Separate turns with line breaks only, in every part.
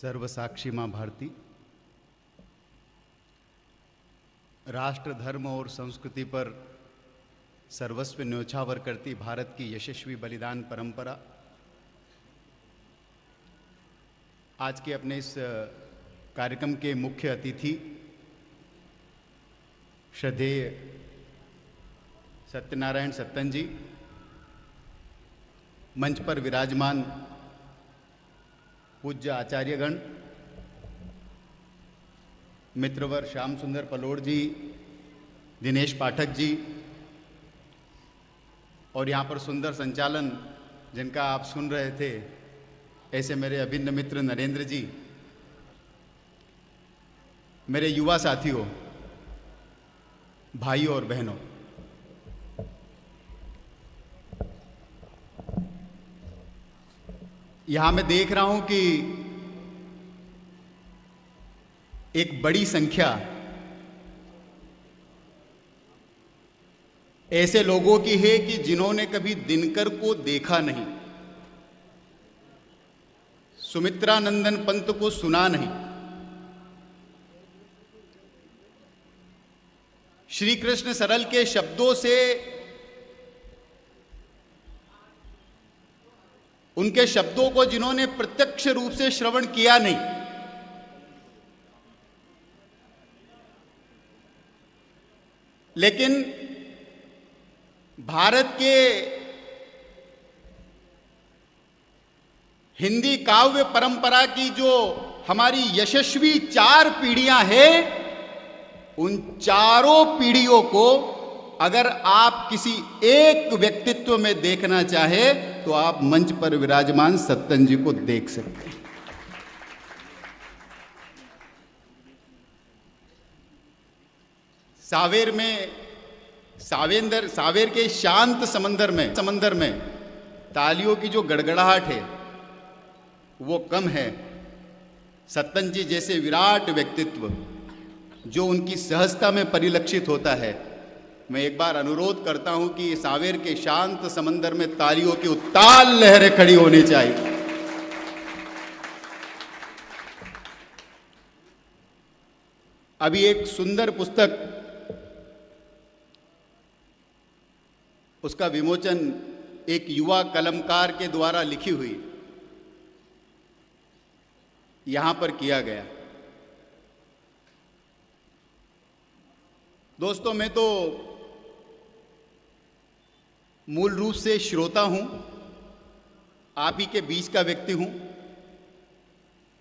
सर्वसाक्षी माँ भारती राष्ट्र, धर्म और संस्कृति पर सर्वस्व न्योछावर करती भारत की यशस्वी बलिदान परंपरा आज के अपने इस कार्यक्रम के मुख्य अतिथि श्रद्धेय सत्यनारायण सत्तन जी, मंच पर विराजमान पूज्य आचार्यगण, मित्रवर श्याम सुंदर पलोड़ जी, दिनेश पाठक जी और यहाँ पर सुंदर संचालन जिनका आप सुन रहे थे, ऐसे मेरे अभिन्न मित्र नरेंद्र जी, मेरे युवा साथियों, भाइयों और बहनों, यहां मैं देख रहा हूं कि एक बड़ी संख्या ऐसे लोगों की है कि जिन्होंने कभी दिनकर को देखा नहीं, सुमित्रानंदन पंत को सुना नहीं, श्री कृष्ण सरल के शब्दों से उनके शब्दों को जिन्होंने प्रत्यक्ष रूप से श्रवण किया नहीं, लेकिन भारत के हिंदी काव्य परंपरा की जो हमारी यशस्वी 4 पीढ़ियां हैं, उन चारों पीढ़ियों को अगर आप किसी एक व्यक्तित्व में देखना चाहे तो आप मंच पर विराजमान सत्तन जी को देख सकते हैं। सावेर में सावेर के शांत समंदर में तालियों की जो गड़गड़ाहट है वो कम है। सत्तन जी जैसे विराट व्यक्तित्व जो उनकी सहजता में परिलक्षित होता है, मैं एक बार अनुरोध करता हूं कि सावेर के शांत समंदर में तालियों की उत्ताल लहरें खड़ी होनी चाहिए। अभी एक सुंदर पुस्तक, उसका विमोचन एक युवा कलमकार के द्वारा लिखी हुई यहां पर किया गया। दोस्तों, मैं तो मूल रूप से श्रोता हूं, आप ही के बीच का व्यक्ति हूं।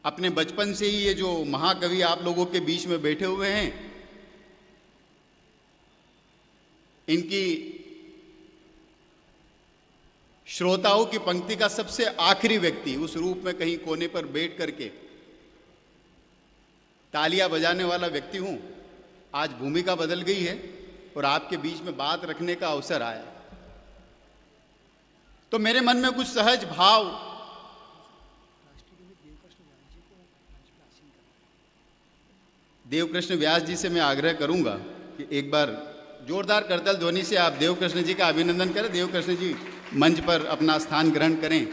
अपने बचपन से ही ये जो महाकवि आप लोगों के बीच में बैठे हुए हैं, इनकी श्रोताओं की पंक्ति का सबसे आखिरी व्यक्ति उस रूप में कहीं कोने पर बैठ करके तालियां बजाने वाला व्यक्ति हूं। आज भूमिका बदल गई है और आपके बीच में बात रखने का अवसर आया, तो मेरे मन में कुछ सहज भाव देवकृष्ण व्यास जी से मैं आग्रह करूंगा कि एक बार जोरदार करतल ध्वनि से आप देवकृष्ण जी का अभिनंदन करें। देवकृष्ण जी मंच पर अपना स्थान ग्रहण करें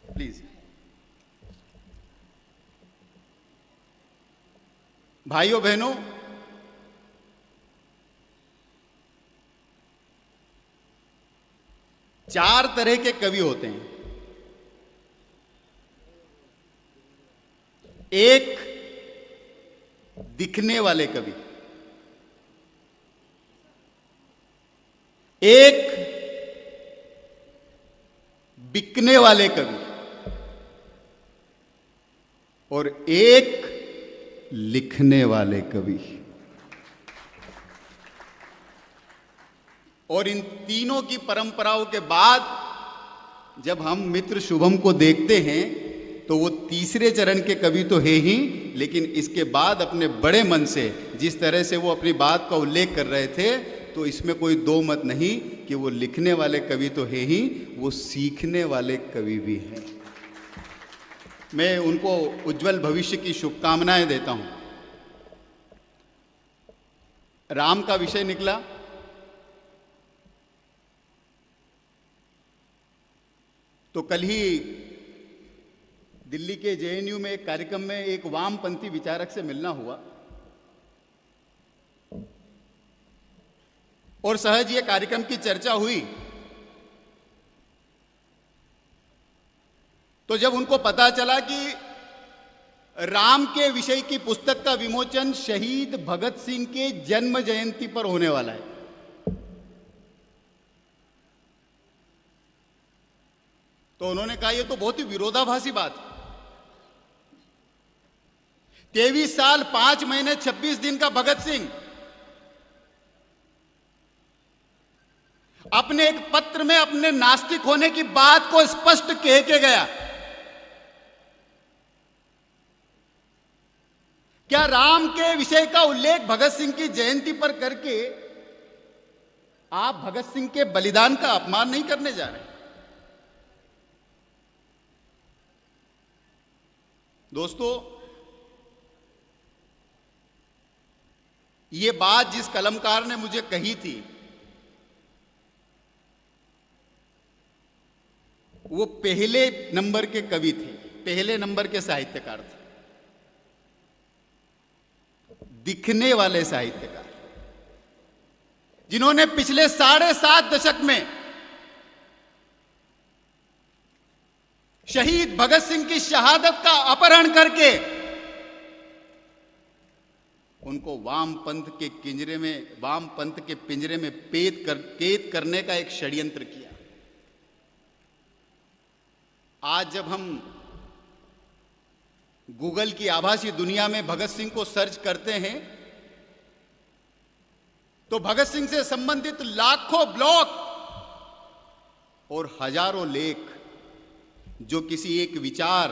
प्लीज। भाइयों बहनों, चार तरह के कवि होते हैं। एक दिखने वाले कवि, एक बिकने वाले कवि और एक लिखने वाले कवि। और इन तीनों की परंपराओं के बाद जब हम मित्र शुभम को देखते हैं तो वो तीसरे चरण के कवि तो है ही, लेकिन इसके बाद अपने बड़े मन से जिस तरह से वो अपनी बात का उल्लेख कर रहे थे, तो इसमें कोई दो मत नहीं कि वो लिखने वाले कवि तो है ही, वो सीखने वाले कवि भी हैं। मैं उनको उज्जवल भविष्य की शुभकामनाएं देता हूं। राम का विषय निकला, तो कल ही दिल्ली के जेएनयू में एक कार्यक्रम में एक वामपंथी विचारक से मिलना हुआ और सहज ये कार्यक्रम की चर्चा हुई। तो जब उनको पता चला कि राम के विषय की पुस्तक का विमोचन शहीद भगत सिंह के जन्म जयंती पर होने वाला है, तो उन्होंने कहा यह तो बहुत ही विरोधाभासी बात है। 23 साल 5 महीने 26 दिन का भगत सिंह अपने एक पत्र में अपने नास्तिक होने की बात को स्पष्ट कह के गया। क्या राम के विषय का उल्लेख भगत सिंह की जयंती पर करके आप भगत सिंह के बलिदान का अपमान नहीं करने जा रहे? दोस्तों, ये बात जिस कलमकार ने मुझे कही थी वो पहले नंबर के कवि थे, पहले नंबर के साहित्यकार थे, दिखने वाले साहित्यकार, जिन्होंने पिछले 7.5 दशक में शहीद भगत सिंह की शहादत का अपहरण करके उनको वामपंथ के पिंजरे में कैद करने का एक षड्यंत्र किया। आज जब हम गूगल की आभासी दुनिया में भगत सिंह को सर्च करते हैं तो भगत सिंह से संबंधित लाखों ब्लॉग और हजारों लेख जो किसी एक विचार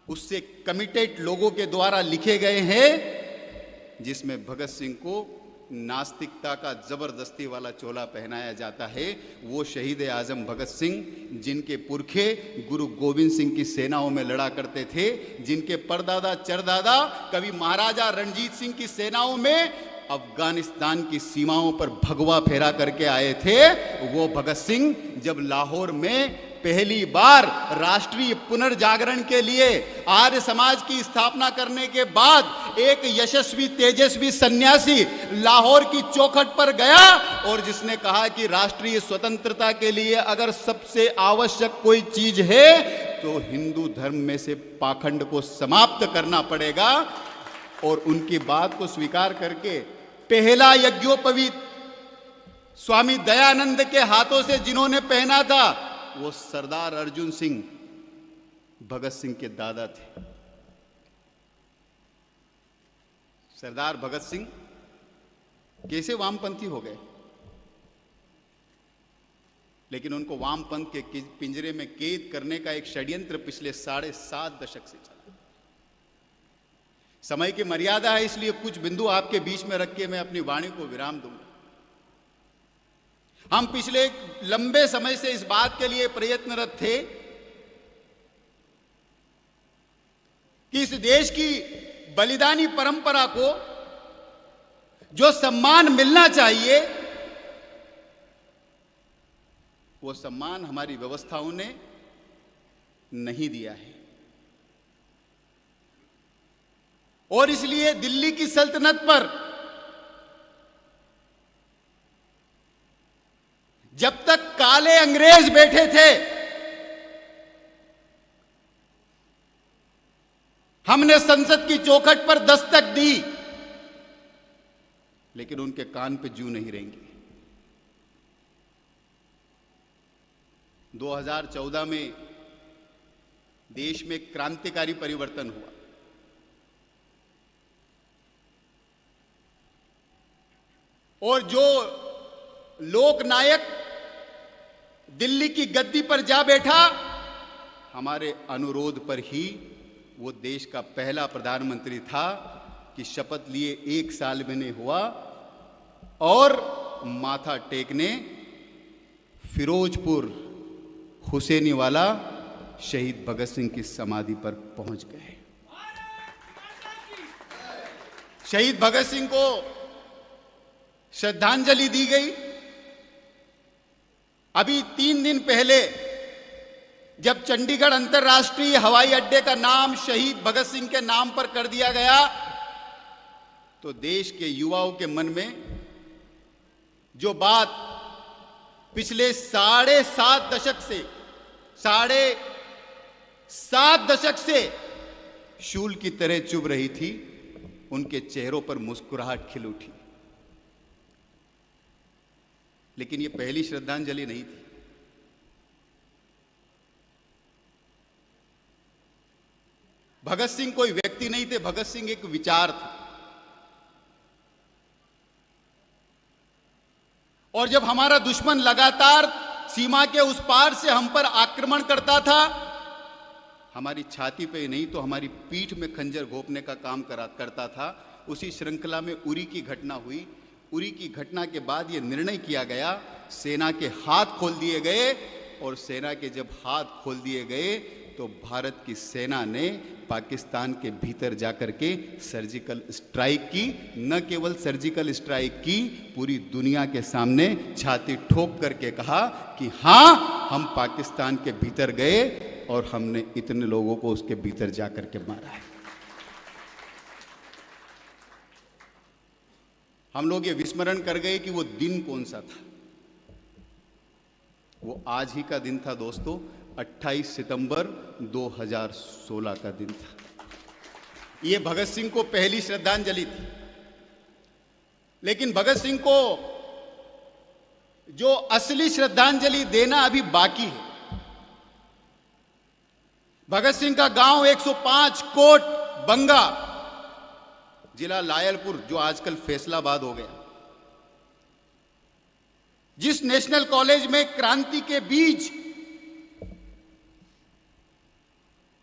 उससे कमिटेड लोगों के द्वारा लिखे गए हैं, जिसमें भगत सिंह को नास्तिकता का जबरदस्ती वाला चोला पहनाया जाता है। वो शहीद आजम भगत सिंह जिनके पुरखे गुरु गोविंद सिंह की सेनाओं में लड़ा करते थे, जिनके परदादा चरदादा कभी महाराजा रणजीत सिंह की सेनाओं में अफगानिस्तान की सीमाओं पर भगवा फेरा करके आए थे, वो भगत सिंह जब लाहौर में पहली बार राष्ट्रीय पुनर्जागरण के लिए आर्य समाज की स्थापना करने के बाद एक यशस्वी तेजस्वी सन्यासी लाहौर की चौखट पर गया और जिसने कहा कि राष्ट्रीय स्वतंत्रता के लिए अगर सबसे आवश्यक कोई चीज है तो हिंदू धर्म में से पाखंड को समाप्त करना पड़ेगा, और उनकी बात को स्वीकार करके पहला यज्ञोपवीत स्वामी दयानंद के हाथों से जिन्होंने पहना था वो सरदार अर्जुन सिंह भगत सिंह के दादा थे। सरदार भगत सिंह कैसे वामपंथी हो गए, लेकिन उनको वामपंथ के पिंजरे में कैद करने का एक षड्यंत्र पिछले 7.5 दशक से चला। समय की मर्यादा है, इसलिए कुछ बिंदु आपके बीच में रख के मैं अपनी वाणी को विराम दूंगा। हम पिछले लंबे समय से इस बात के लिए प्रयत्नरत थे कि इस देश की बलिदानी परंपरा को जो सम्मान मिलना चाहिए वो सम्मान हमारी व्यवस्थाओं ने नहीं दिया है, और इसलिए दिल्ली की सल्तनत पर जब तक काले अंग्रेज बैठे थे हमने संसद की चौखट पर दस्तक दी, लेकिन उनके कान पे जूं नहीं रहेंगे। 2014 में देश में क्रांतिकारी परिवर्तन हुआ। और जो लोकनायक दिल्ली की गद्दी पर जा बैठा, हमारे अनुरोध पर ही वो देश का पहला प्रधानमंत्री था कि शपथ लिए 1 साल में नहीं हुआ और माथा टेकने फिरोजपुर हुसैनी वाला शहीद भगत सिंह की समाधि पर पहुंच गए। शहीद भगत सिंह को श्रद्धांजलि दी गई। अभी 3 दिन पहले जब चंडीगढ़ अंतर्राष्ट्रीय हवाई अड्डे का नाम शहीद भगत सिंह के नाम पर कर दिया गया, तो देश के युवाओं के मन में जो बात पिछले साढ़े सात दशक से शूल की तरह चुभ रही थी, उनके चेहरों पर मुस्कुराहट खिल उठी। लेकिन यह पहली श्रद्धांजलि नहीं थी। भगत सिंह कोई व्यक्ति नहीं थे, भगत सिंह एक विचार थे। और जब हमारा दुश्मन लगातार सीमा के उस पार से हम पर आक्रमण करता था, हमारी छाती पे नहीं तो हमारी पीठ में खंजर घोंपने का काम करता था। उसी श्रृंखला में उरी की घटना हुई। उरी की घटना के बाद यह निर्णय किया गया, सेना के हाथ खोल दिए गए। और सेना के जब हाथ खोल दिए गए तो भारत की सेना ने पाकिस्तान के भीतर जाकर के सर्जिकल स्ट्राइक की। न केवल सर्जिकल स्ट्राइक की, पूरी दुनिया के सामने छाती ठोक करके कहा कि हां, हम पाकिस्तान के भीतर गए और हमने इतने लोगों को उसके भीतर जाकर के मारा है। हम लोग ये विस्मरण कर गए कि वो दिन कौन सा था। वो आज ही का दिन था दोस्तों, 28 सितंबर 2016 का दिन था। ये भगत सिंह को पहली श्रद्धांजलि थी। लेकिन भगत सिंह को जो असली श्रद्धांजलि देना अभी बाकी है। भगत सिंह का गांव 105 कोट बंगा, जिला लायलपुर, जो आजकल फैसलाबाद हो गया, जिस नेशनल कॉलेज में क्रांति के बीज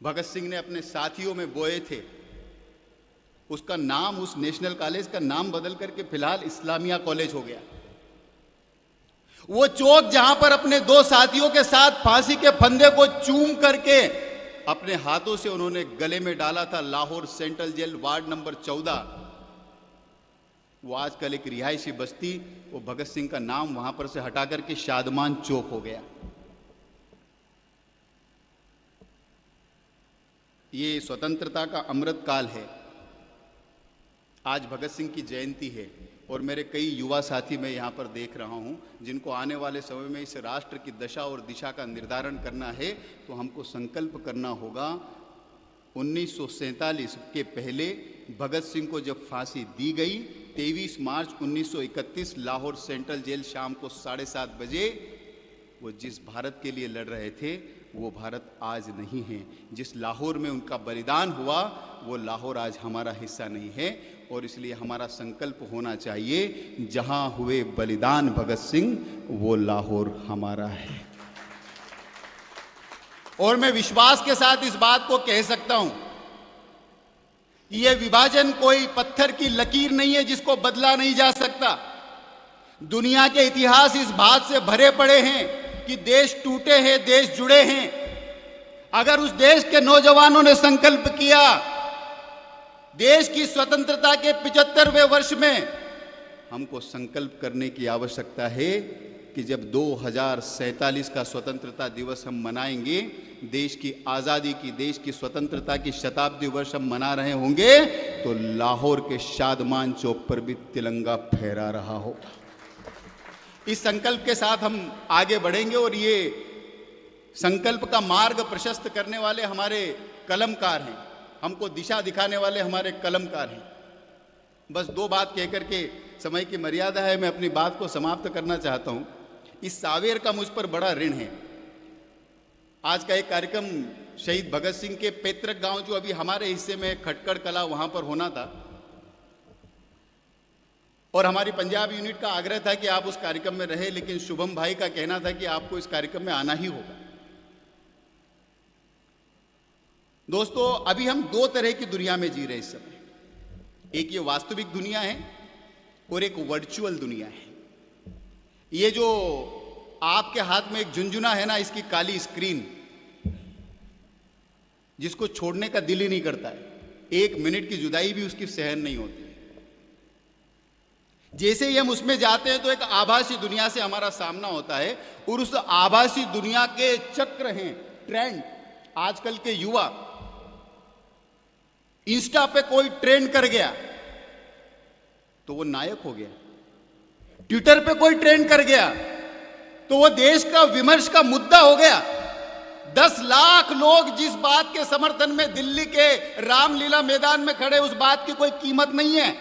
भगत सिंह ने अपने साथियों में बोए थे, उसका नाम, उस नेशनल कॉलेज का नाम बदल करके फिलहाल इस्लामिया कॉलेज हो गया। वो चौक जहां पर अपने दो साथियों के साथ फांसी के फंदे को चूम करके अपने हाथों से उन्होंने गले में डाला था, Lahore central jail ward number 14, वो आजकल एक रिहायशी बस्ती, वो भगत सिंह का नाम वहां पर से हटा करके शादमान चौक हो गया। ये स्वतंत्रता का अमृत काल है। आज भगत सिंह की जयंती है और मेरे कई युवा साथी मैं यहाँ पर देख रहा हूँ, जिनको आने वाले समय में इस राष्ट्र की दशा और दिशा का निर्धारण करना है। तो हमको संकल्प करना होगा, 1947 के पहले भगत सिंह को जब फांसी दी गई, 23 मार्च 1931 लाहौर सेंट्रल जेल शाम को 7:30 बजे, वो जिस भारत के लिए लड़ रहे थे वो भारत आज नहीं है। जिस लाहौर में उनका बलिदान हुआ वो लाहौर आज हमारा हिस्सा नहीं है। और इसलिए हमारा संकल्प होना चाहिए, जहां हुए बलिदान भगत सिंह, वो लाहौर हमारा है। और मैं विश्वास के साथ इस बात को कह सकता हूं, यह विभाजन कोई पत्थर की लकीर नहीं है जिसको बदला नहीं जा सकता। दुनिया के इतिहास इस बात से भरे पड़े हैं कि देश टूटे हैं, देश जुड़े हैं। अगर उस देश के नौजवानों ने संकल्प किया, देश की स्वतंत्रता के 75वें वर्ष में हमको संकल्प करने की आवश्यकता है कि जब 2047 का स्वतंत्रता दिवस हम मनाएंगे, देश की आज़ादी की, देश की स्वतंत्रता की शताब्दी वर्ष हम मना रहे होंगे, तो लाहौर के शादमान चौक पर भी तिरंगा फहरा रहा होगा। इस संकल्प के साथ हम आगे बढ़ेंगे और ये संकल्प का मार्ग प्रशस्त करने वाले हमारे कलमकार हैं, हमको दिशा दिखाने वाले हमारे कलमकार हैं। बस दो बात कह करके, समय की मर्यादा है, मैं अपनी बात को समाप्त करना चाहता हूं। इस सावेर का मुझ पर बड़ा ऋण है। आज का एक कार्यक्रम शहीद भगत सिंह के पैतृक गांव, जो अभी हमारे हिस्से में खटकड़ कला, वहां पर होना था, और हमारी पंजाब यूनिट का आग्रह था कि आप उस कार्यक्रम में रहे, लेकिन शुभम भाई का कहना था कि आपको इस कार्यक्रम में आना ही होगा। दोस्तों, अभी हम दो तरह की दुनिया में जी रहे हैं इस समय। एक ये वास्तविक दुनिया है और एक वर्चुअल दुनिया है। ये जो आपके हाथ में एक झुनझुना है ना, इसकी काली स्क्रीन, जिसको छोड़ने का दिल ही नहीं करता है, 1 मिनट की जुदाई भी उसकी सहन नहीं होती। जैसे ही हम उसमें जाते हैं तो एक आभासी दुनिया से हमारा सामना होता है, और उस आभासी दुनिया के चक्र हैं, ट्रेंड, आजकल के युवा इंस्टा पे कोई ट्रेंड कर गया तो वो नायक हो गया, ट्विटर पे कोई ट्रेंड कर गया तो वो देश का विमर्श का मुद्दा हो गया। 10 लाख लोग जिस बात के समर्थन में दिल्ली के रामलीला मैदान में खड़े, उस बात की कोई कीमत नहीं है,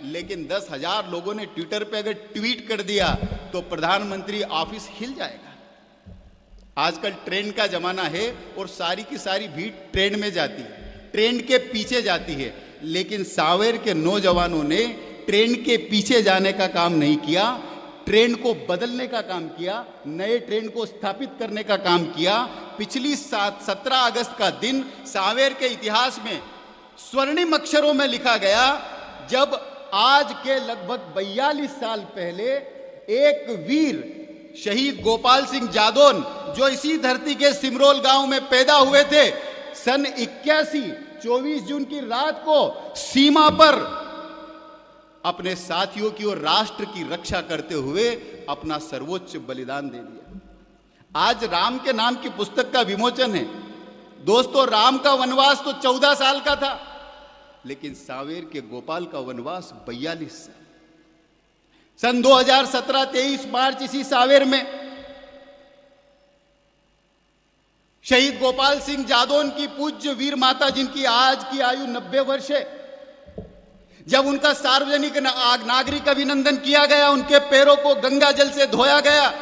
लेकिन 10,000 लोगों ने ट्विटर पे अगर ट्वीट कर दिया तो प्रधानमंत्री ऑफिस हिल जाएगा। आजकल ट्रेंड का जमाना है और सारी की सारी भीड़ ट्रेंड में जाती है, ट्रेंड के पीछे जाती है, लेकिन सांवेर के नौजवानों ने ट्रेंड के पीछे जाने का काम नहीं किया, ट्रेंड को बदलने का काम किया, नए ट्रेंड को स्थापित करने का काम किया। पिछली 17 अगस्त का दिन सांवेर के इतिहास में स्वर्णिम अक्षरों में लिखा गया, जब आज के लगभग 42 साल पहले एक वीर शहीद गोपाल सिंह जादौन, जो इसी धरती के सिमरोल गांव में पैदा हुए थे, सन 81 24 जून की रात को सीमा पर अपने साथियों की और राष्ट्र की रक्षा करते हुए अपना सर्वोच्च बलिदान दे दिया। आज राम के नाम की पुस्तक का विमोचन है। दोस्तों, राम का वनवास तो 14 साल का था, लेकिन सांवेर के गोपाल का वनवास 42 साल। सन 2017 23 मार्च इसी सांवेर में शहीद गोपाल सिंह जादौन की पूज्य वीर माता, जिनकी आज की आयु 90 वर्ष है, जब उनका सार्वजनिक नागरिक अभिनंदन किया गया, उनके पैरों को गंगा जल से धोया गया,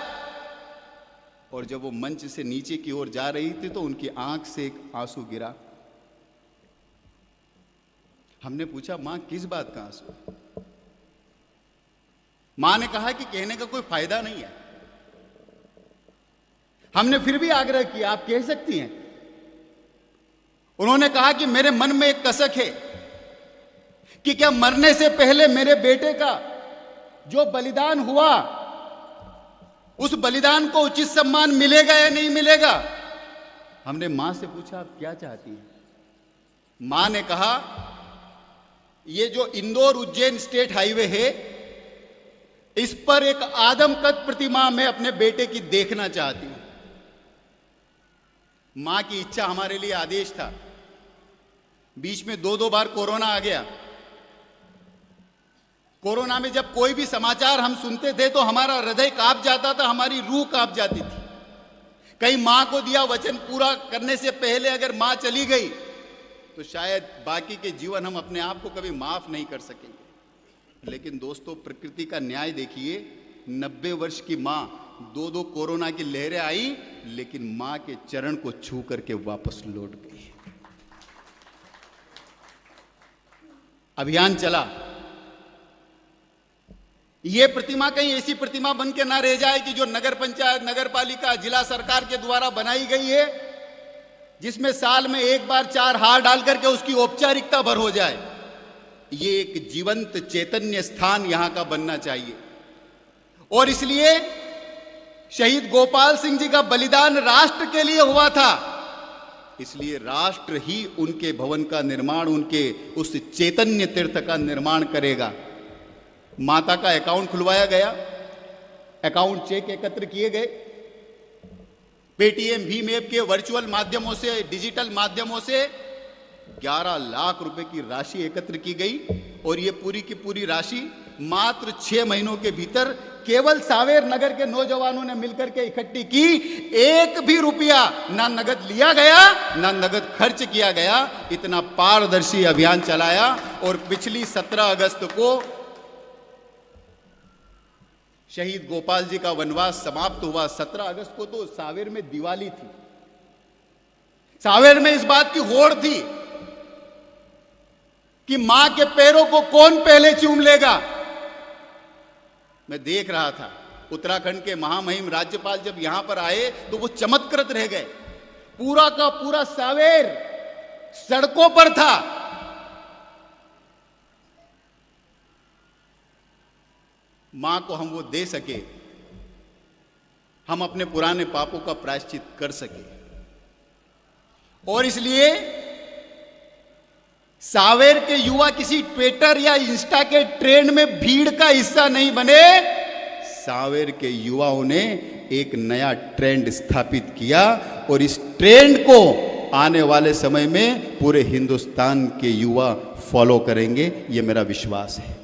और जब वो मंच से नीचे की ओर जा रही थी तो उनकी आंख से एक आंसू गिरा। हमने पूछा, मां किस बात का आंसू? मां ने कहा कि कहने का कोई फायदा नहीं है। हमने फिर भी आग्रह किया, आप कह सकती हैं। उन्होंने कहा कि मेरे मन में एक कसक है कि क्या मरने से पहले मेरे बेटे का जो बलिदान हुआ, उस बलिदान को उचित सम्मान मिलेगा या नहीं मिलेगा। हमने मां से पूछा, आप क्या चाहती हैं? मां ने कहा, ये जो इंदौर उज्जैन स्टेट हाईवे है, इस पर एक आदमकद प्रतिमा मैं अपने बेटे की देखना चाहती हूं। मां की इच्छा हमारे लिए आदेश था। बीच में 2 बार कोरोना आ गया। कोरोना में जब कोई भी समाचार हम सुनते थे तो हमारा हृदय कांप जाता था, हमारी रूह कांप जाती थी। कहीं मां को दिया वचन पूरा करने से पहले अगर मां चली गई तो शायद बाकी के जीवन हम अपने आप को कभी माफ नहीं कर सकेंगे। लेकिन दोस्तों, प्रकृति का न्याय देखिए। 90 वर्ष की मां, 2 कोरोना की लहरें आई, लेकिन मां के चरण को छू करके वापस लौट गई। अभियान चला। यह प्रतिमा कहीं ऐसी प्रतिमा बन के ना रह जाए कि जो नगर पंचायत, नगर पालिका, जिला सरकार के द्वारा बनाई गई है, जिसमें साल में एक बार 4 हार डाल करके उसकी औपचारिकता भर हो जाए। ये एक जीवंत चैतन्य स्थान यहां का बनना चाहिए। और इसलिए शहीद गोपाल सिंह जी का बलिदान राष्ट्र के लिए हुआ था, इसलिए राष्ट्र ही उनके भवन का निर्माण, उनके उस चैतन्य तीर्थ का निर्माण करेगा। माता का अकाउंट खुलवाया गया, अकाउंट चेक एकत्र किए गए, पेटीएम, भीम ऐप के वर्चुअल माध्यमों से, डिजिटल माध्यमों से 11 लाख रुपए की राशि एकत्र की गई। और ये पूरी की पूरी राशि मात्र 6 महीनों के भीतर केवल सांवेर नगर के नौजवानों ने मिलकर के इकट्ठी की। एक भी रुपया ना नगद लिया गया, ना नगद खर्च किया गया। इतना पारदर्शी अभियान चलाया। और पिछली 17 अगस्त को शहीद गोपाल जी का वनवास समाप्त हुआ। 17 अगस्त को तो सांवेर में दिवाली थी। सांवेर में इस बात की होड़ थी कि मां के पैरों को कौन पहले चूम लेगा। मैं देख रहा था, उत्तराखंड के महामहिम राज्यपाल जब यहां पर आए तो वो चमत्कृत रह गए। पूरा का पूरा सांवेर सड़कों पर था। मां को हम वो दे सके, हम अपने पुराने पापों का प्रायश्चित कर सके। और इसलिए सांवेर के युवा किसी ट्विटर या इंस्टा के ट्रेंड में भीड़ का हिस्सा नहीं बने। सांवेर के युवाओं ने एक नया ट्रेंड स्थापित किया और इस ट्रेंड को आने वाले समय में पूरे हिंदुस्तान के युवा फॉलो करेंगे, ये मेरा विश्वास है।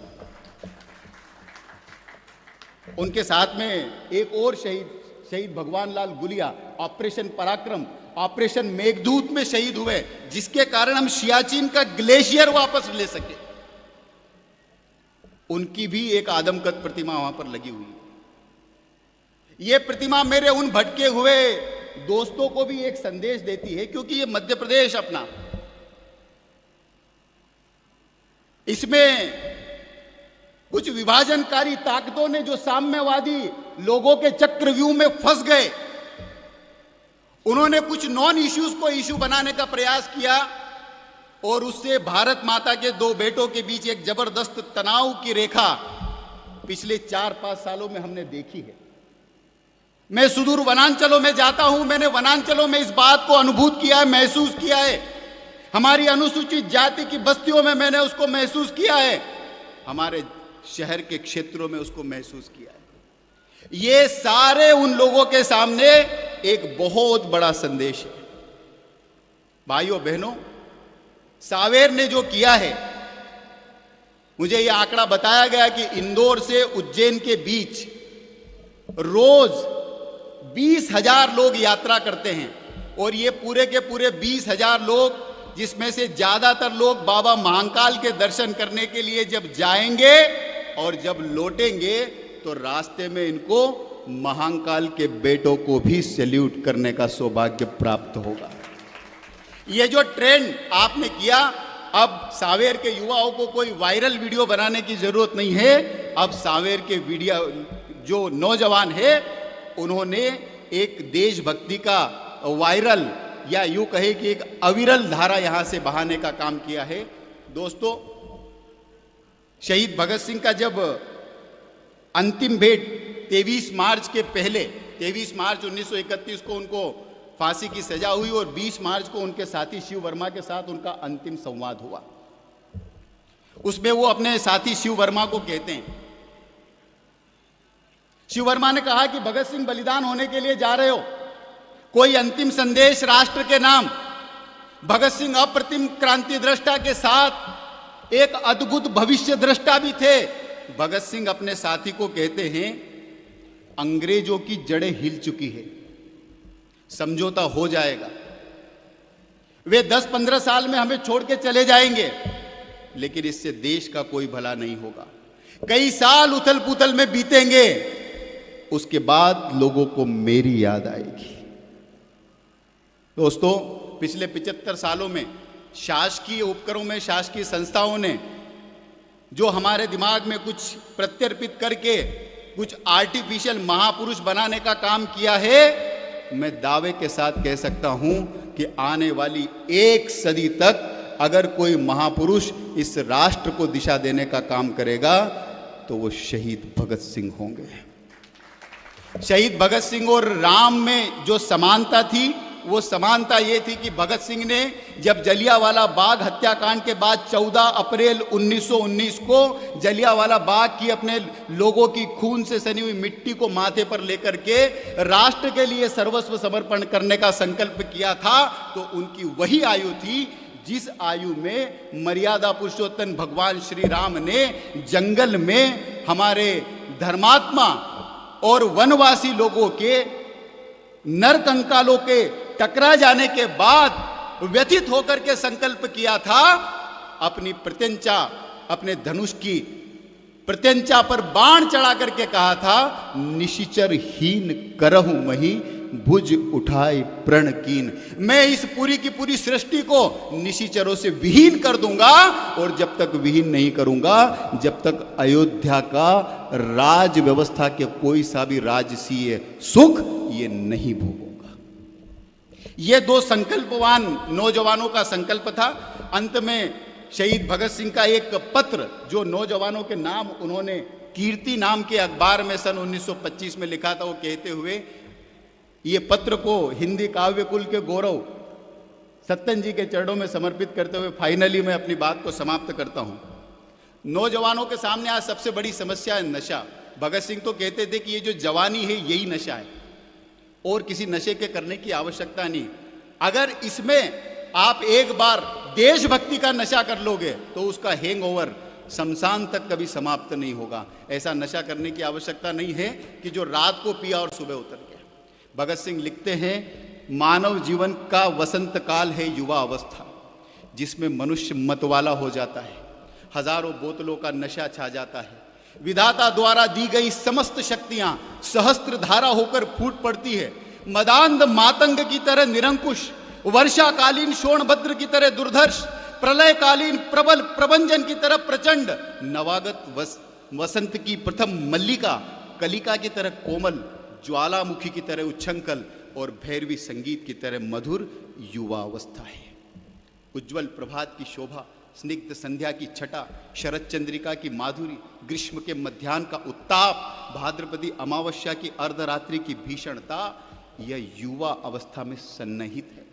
उनके साथ में एक और शहीद भगवान लाल गुलिया ऑपरेशन पराक्रम, ऑपरेशन मेघदूत में शहीद हुए, जिसके कारण हम सियाचिन का ग्लेशियर वापस ले सके। उनकी भी एक आदमकद प्रतिमा वहां पर लगी हुई है। यह प्रतिमा मेरे उन भटके हुए दोस्तों को भी एक संदेश देती है, क्योंकि ये मध्य प्रदेश अपना, इसमें कुछ विभाजनकारी ताकतों ने जो साम्यवादी लोगों के चक्रव्यूह में फंस गए, उन्होंने कुछ नॉन इश्यूज को इश्यू बनाने का प्रयास किया और उससे भारत माता के दो बेटों के बीच एक जबरदस्त तनाव की रेखा पिछले 4-5 सालों में हमने देखी है। मैं सुदूर वनांचलों में जाता हूं, मैंने वनांचलों में इस बात को अनुभूत किया है, महसूस किया है। हमारी अनुसूचित जाति की बस्तियों में मैंने उसको महसूस किया है, हमारे शहर के क्षेत्रों में उसको महसूस किया है। ये सारे उन लोगों के सामने एक बहुत बड़ा संदेश है। भाइयों बहनों, सावेर ने जो किया है, मुझे यह आंकड़ा बताया गया कि इंदौर से उज्जैन के बीच रोज 20,000 लोग यात्रा करते हैं, और ये पूरे के पूरे 20,000 लोग, जिसमें से ज्यादातर लोग बाबा महाकाल के दर्शन करने के लिए जब जाएंगे और जब लौटेंगे तो रास्ते में इनको महाकाल के बेटों को भी सैल्यूट करने का सौभाग्य प्राप्त होगा। ये जो ट्रेंड आपने किया, अब सावेर के युवाओं को कोई वायरल वीडियो बनाने की जरूरत नहीं है। अब सावेर के वीडियो जो नौजवान है, उन्होंने एक देशभक्ति का वायरल, या यूं कहे कि एक अविरल धारा यहां से बहाने का काम किया है। दोस्तों, शहीद भगत सिंह का जब अंतिम भेंट 23 मार्च के पहले, 23 मार्च 1931 को उनको फांसी की सजा हुई और 20 मार्च को उनके साथी शिव वर्मा के साथ उनका अंतिम संवाद हुआ। उसमें वो अपने साथी शिव वर्मा को कहते हैं, शिव वर्मा ने कहा कि भगत सिंह बलिदान होने के लिए जा रहे हो, कोई अंतिम संदेश राष्ट्र के नाम। भगत सिंह अप्रतिम क्रांति दृष्टा के साथ एक अद्भुत भविष्य दृष्टा भी थे। भगत सिंह अपने साथी को कहते हैं, अंग्रेजों की जड़ें हिल चुकी है, समझौता हो जाएगा। वे 10-15 साल में हमें छोड़ के चले जाएंगे, लेकिन इससे देश का कोई भला नहीं होगा। कई साल उथल पुथल में बीतेंगे, उसके बाद लोगों को मेरी याद आएगी। दोस्तों, पिछले 75 सालों में शासकीय उपकरणों में, शासकीय संस्थाओं ने जो हमारे दिमाग में कुछ प्रत्यर्पित करके कुछ आर्टिफिशियल महापुरुष बनाने का काम किया है, मैं दावे के साथ कह सकता हूं कि आने वाली 1 सदी तक अगर कोई महापुरुष इस राष्ट्र को दिशा देने का काम करेगा तो वो शहीद भगत सिंह होंगे। शहीद भगत सिंह और राम में जो समानता थी, वो समानता ये थी कि भगत सिंह ने जब जलियांवाला बाग हत्याकांड के बाद 14 अप्रैल 1919 को जलियांवाला बाग की अपने लोगों की खून से सनी हुई मिट्टी को माथे पर लेकर के राष्ट्र के लिए सर्वस्व समर्पण करने का संकल्प किया था, तो उनकी वही आयु थी जिस आयु में मर्यादा पुरुषोत्तम भगवान श्री राम ने जंगल में हमारे धर्मात्मा और वनवासी लोगों के नरकंकालों के टकरा जाने के बाद व्यथित होकर के संकल्प किया था, अपनी प्रत्यंचा, अपने धनुष की प्रत्यंचा पर बाण चढ़ा करके कहा था, निशिचर हीन करहु मही भुज उठाए प्रण कीन। मैं इस पूरी की पूरी सृष्टि को निशिचरों से विहीन कर दूंगा, और जब तक विहीन नहीं करूंगा, जब तक अयोध्या का राज व्यवस्था के कोई सा भी राजसीय सुख ये नहीं भोगूंगा। ये 2 संकल्पवान नौजवानों का संकल्प था। अंत में शहीद भगत सिंह का एक पत्र जो नौजवानों के नाम उन्होंने कीर्ति नाम के अखबार में सन 1925 में लिखा था, वो कहते हुए ये पत्र को हिंदी काव्य कुल के गौरव सत्यन जी के चरणों में समर्पित करते हुए फाइनली मैं अपनी बात को समाप्त करता हूं। नौजवानों के सामने आज सबसे बड़ी समस्या है नशा। भगत सिंह तो कहते थे कि ये जो जवानी है यही नशा है। और किसी नशे के करने की आवश्यकता नहीं। अगर इसमें आप एक बार देशभक्ति का नशा कर लोगे तो उसका हैंगओवर शमशान तक कभी समाप्त नहीं होगा। ऐसा नशा करने की आवश्यकता नहीं है कि जो रात को पिया और सुबह उतर गया। भगत सिंह लिखते हैं, मानव जीवन का वसंत काल है युवा अवस्था, जिसमें मनुष्य मतवाला हो जाता है, हजारों बोतलों का नशा छा जाता है, विधाता द्वारा दी गई समस्त शक्तियां सहस्त्र धारा होकर फूट पड़ती है, मदांध मातंग की तरह निरंकुश, वर्षाकालीन शोणभद्र की तरह दुर्धर्ष, प्रलयकालीन प्रबल प्रभंजन की तरह प्रचंड, नवागत वसंत की प्रथम मल्लिका कलिका की तरह कोमल, ज्वालामुखी की तरह उच्छृंखल और भैरवी संगीत की तरह मधुर युवा अवस्था है। उज्जवल प्रभात की शोभा, स्निग्ध संध्या की छटा, शरद चंद्रिका की माधुरी, ग्रीष्म के मध्याह्न का उत्ताप, भाद्रपदी अमावस्या की अर्धरात्रि की भीषणता, यह युवा अवस्था में सन्निहित है।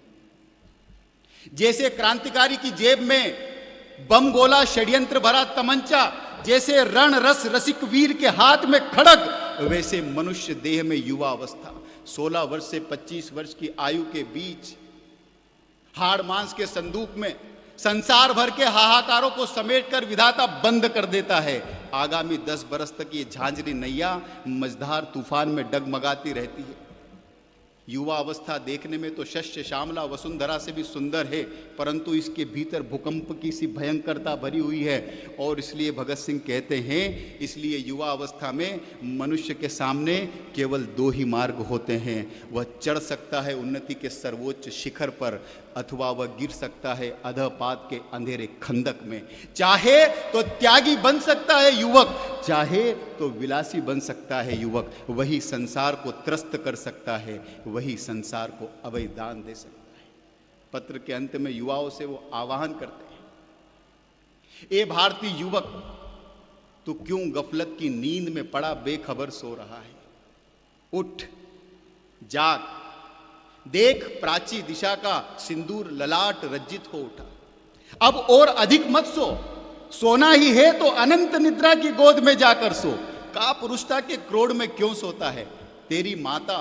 जैसे क्रांतिकारी की जेब में बम गोला षड्यंत्र भरा तमंचा, जैसे रण रस रसिक वीर के हाथ में खड़ग, वैसे मनुष्य देह में युवा अवस्था 16 वर्ष से 25 वर्ष की आयु के बीच हाड़ मांस के संदूक में संसार भर के हाहाकारों को समेटकर विधाता बंद कर देता है। आगामी 10 बरस तक ये झांझरी नैया मझधार तूफान में डगमगाती रहती है। युवा अवस्था देखने में तो शस्य श्यामला वसुंधरा से भी सुंदर है, परंतु इसके भीतर भूकंप की सी भयंकरता भरी हुई है। और इसलिए भगत सिंह कहते हैं, इसलिए युवा अवस्था में मनुष्य के सामने केवल 2 ही मार्ग होते हैं। वह चढ़ सकता है उन्नति के सर्वोच्च शिखर पर, अथवा वह गिर सकता है अधपात के अंधेरे खंदक में। चाहे तो त्यागी बन सकता है युवक, चाहे तो विलासी बन सकता है युवक। वही संसार को त्रस्त कर सकता है, वही संसार को अभय दान दे सकता है। पत्र के अंत में युवाओं से वो आह्वान करते हैं, ए भारतीय युवक, तू क्यों गफलत की नींद में पड़ा बेखबर सो रहा है? उठ, जाग, देख, प्राची दिशा का सिंदूर ललाट रज्जित हो उठा। अब और अधिक मत सो, सोना ही है तो अनंत निद्रा की गोद में जाकर सो। का पुरुषता के क्रोध में क्यों सोता है? तेरी माता,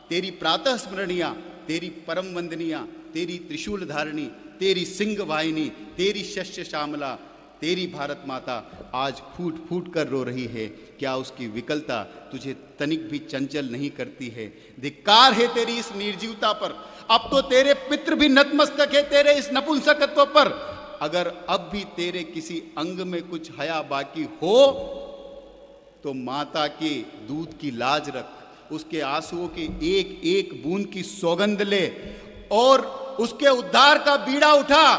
तेरी प्रातः स्मरणिया, तेरी परम वंदनिया, तेरी त्रिशूल धारिणी, तेरी सिंह वाहिनी, तेरी शस्य श्यामला, तेरी भारत माता आज फूट फूट कर रो रही है। क्या उसकी विकलता तुझे तनिक भी चंचल नहीं करती है? धिक्कार है तेरी इस निर्जीवता पर। अब तो तेरे पितृ भी नतमस्तक है तेरे इस नपुंसकत्व पर। अगर अब भी तेरे किसी अंग में कुछ हया बाकी हो तो माता के दूध की लाज रख, उसके आंसुओं की एक एक बूंद की सौगंध ले और उसके उद्धार का बीड़ा उठा।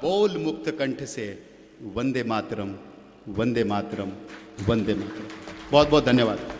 बोल मुक्त कंठ से, वंदे मातरम, वंदे मातरम, वंदे मातरम। बहुत बहुत धन्यवाद।